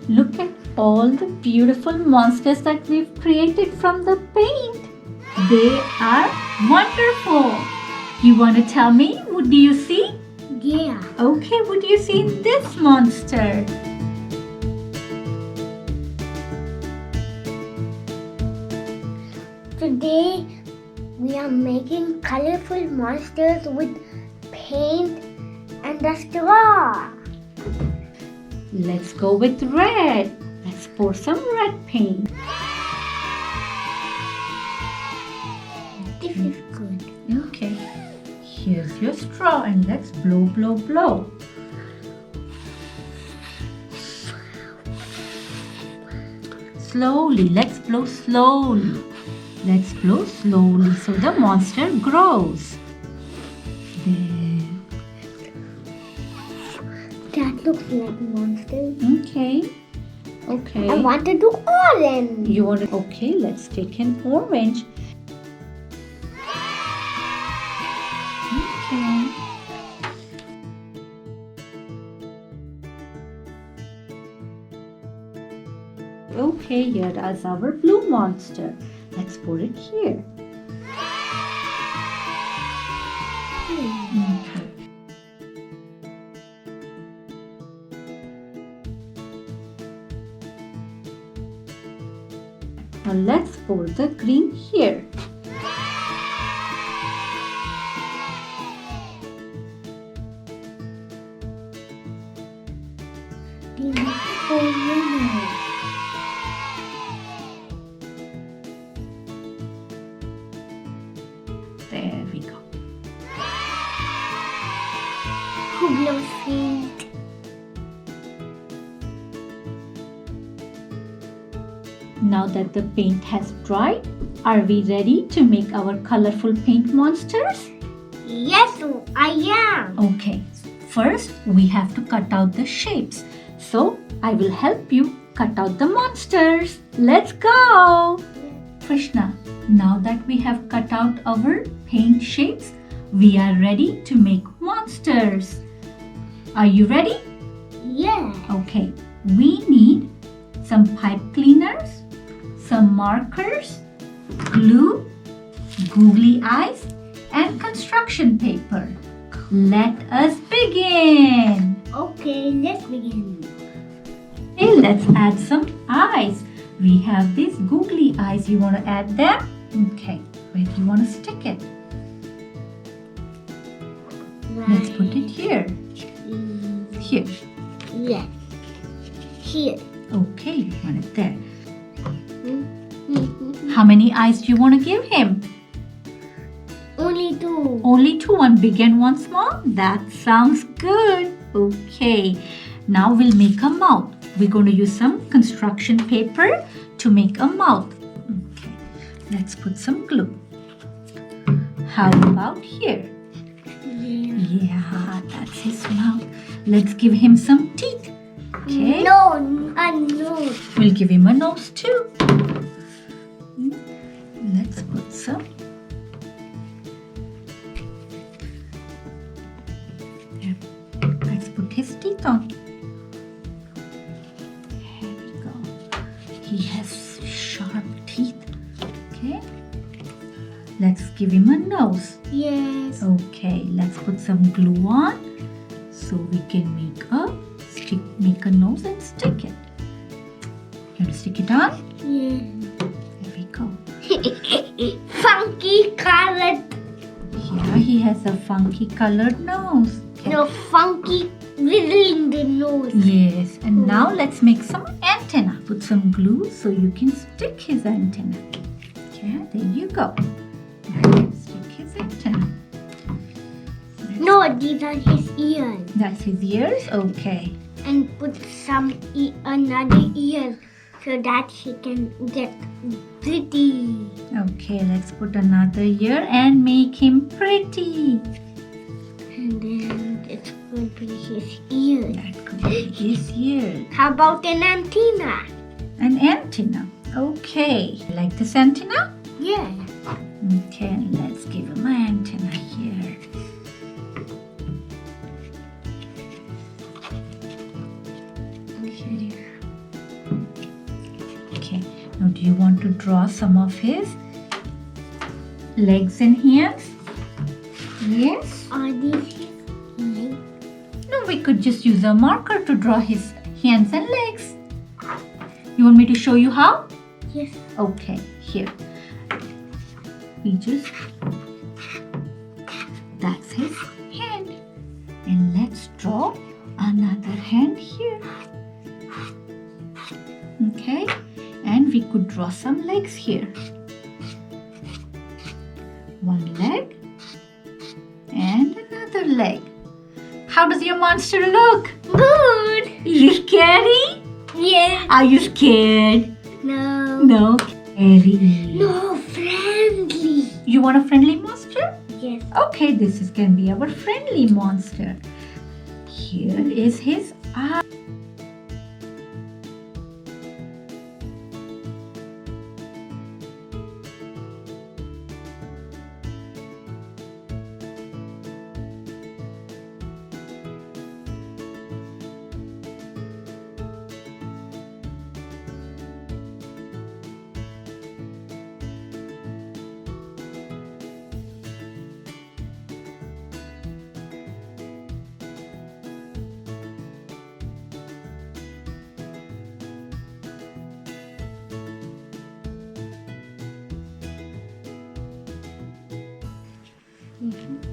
Look at all the beautiful monsters that we've created from the paint. They are wonderful. You want to tell me, what do you see? Yeah. Okay, what do you see in this monster? Today we are making colorful monsters with paint and a straw. Let's go with red. Let's pour some red paint. This is good. Okay. Here's your straw and let's blow, blow, blow. Slowly, let's blow slowly. Let's blow slowly so the monster grows. There. That looks like monster. Okay. Okay. I want to do orange. You want to? Okay, let's take an orange. Okay. Okay, here is our blue monster. Let's put it here. Okay. Now let's pour the green here. There we go. Who blows paint? Now that the paint has dried, are we ready to make our colorful paint monsters? Yes, I am. Okay, first we have to cut out the shapes. So I will help you cut out the monsters. Let's go! Krishna, now that we have cut out our paint shapes, we are ready to make monsters. Are you ready? Yeah. Okay, we need some pipe cleaners, some markers, glue, googly eyes, and construction paper. Let us begin. Okay, let's begin. Okay, let's add some eyes. We have these googly eyes. You want to add them? Okay, where do you want to stick it? Let's put it here. Here. Yes. Here. Okay, you want it there. How many eyes do you want to give him? Only two. Only two, one big and one small? That sounds good. Okay, now we'll make a mouth. We're going to use some construction paper to make a mouth. Okay, let's put some glue. How about here? Yeah, that's his mouth. Let's give him some teeth. Okay. No, a nose. We'll give him a nose too. Let's put some. There. Let's put his teeth on. There we go. He has sharp teeth. Okay. Let's give him a nose. Yes. Okay, let's put some glue on so we can make a nose and stick it. You want to stick it on? Yeah. There we go. Funky colored. Yeah, he has a funky colored nose. Okay. No, funky wiggling the nose. Yes, and now let's make some antenna. Put some glue so you can stick his antenna. Okay, there you go. Stick his antenna. No, these are his ears. That's his ears? Okay. And put some another ear so that he can get pretty. Okay, let's put another ear and make him pretty. And then it's going to be his ear. That could be his ear. How about an antenna? An antenna. Okay. Like this antenna? Yeah. Okay, and let's give him an antenna here. Okay. Now, do you want to draw some of his legs and hands? Yes? Are these his legs? No, we could just use a marker to draw his hands and legs. You want me to show you how? Yes. Okay, here. We just... That's his hand. And let's draw another hand here. Okay, and we could draw some legs here. One leg and another leg. How does your monster look? Good. Is he scary? Yeah. Are you scared? No. No. Scary. No, friendly. You want a friendly monster? Yes. Okay, this is can be our friendly monster. Here is his eye.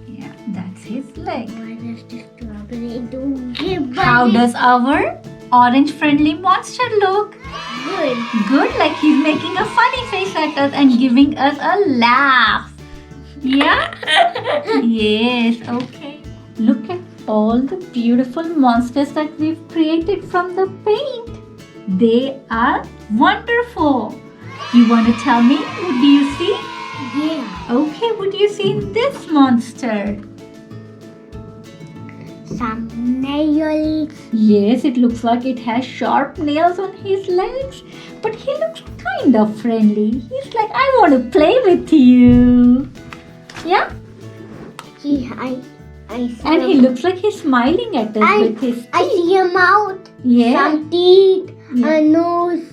Yeah, that's his leg. What does the strawberry do? Give How buddy. does our orange friendly monster look? Good. Good, like he's making a funny face at us and giving us a laugh. Yeah? Yes, okay. Look at all the beautiful monsters that we've created from the paint. They are wonderful. You want to tell me? What do you see? Yeah. Okay, what do you see in this monster? Some nails. Yes, it looks like it has sharp nails on his legs, but he looks kind of friendly. He's like, I want to play with you. Yeah? I see And he a- looks like he's smiling at us with his I see a mouth, Yeah. some teeth, Yeah. a nose,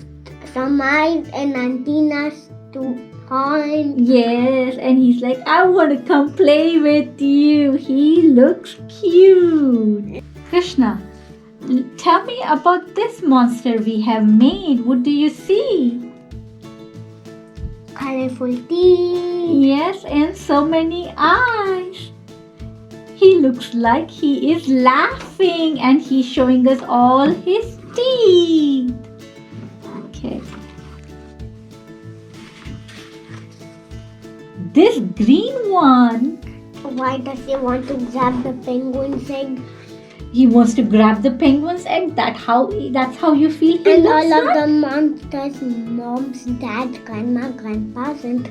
some eyes, and antennas to horns. Yes, and he's like, I want to come play with you. He looks cute. Krishna, tell me about this monster we have made. What do you see? Colorful teeth. Yes, and so many eyes. He looks like he is laughing and he's showing us all his teeth. Okay. This green one, Why does he want to grab the penguin's egg? he wants to grab the penguin's egg. That's how you feel he And looks all of like? the monsters, moms, dad, grandma, grandpas, and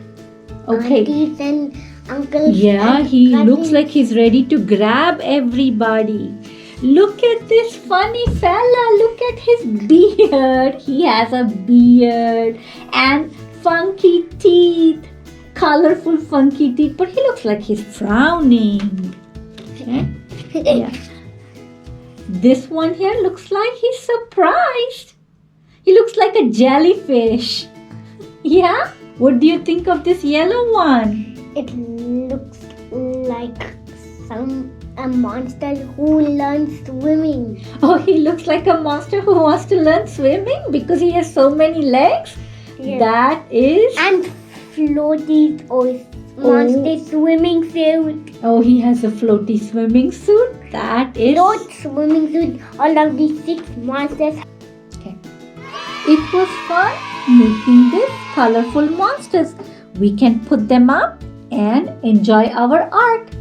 Okay. aunties and uncles. Yeah, and he looks cousins. like he's ready to grab everybody. Look at this funny fella. Look at his beard. He has a beard and funky teeth. Colorful funky teeth. But he looks like he's frowning. Okay? Yeah. This one here looks like he's surprised. He looks like a jellyfish. Yeah? What do you think of this yellow one? It looks like a monster who learns swimming. Oh, he looks like a monster who wants to learn swimming because he has so many legs. Yeah. That is... And floaties or monster swimming suit. Oh, he has a floaty swimming suit. That is... Float swimming suit. All of these 6 monsters. Okay. It was fun making these colorful monsters. We can put them up and enjoy our art.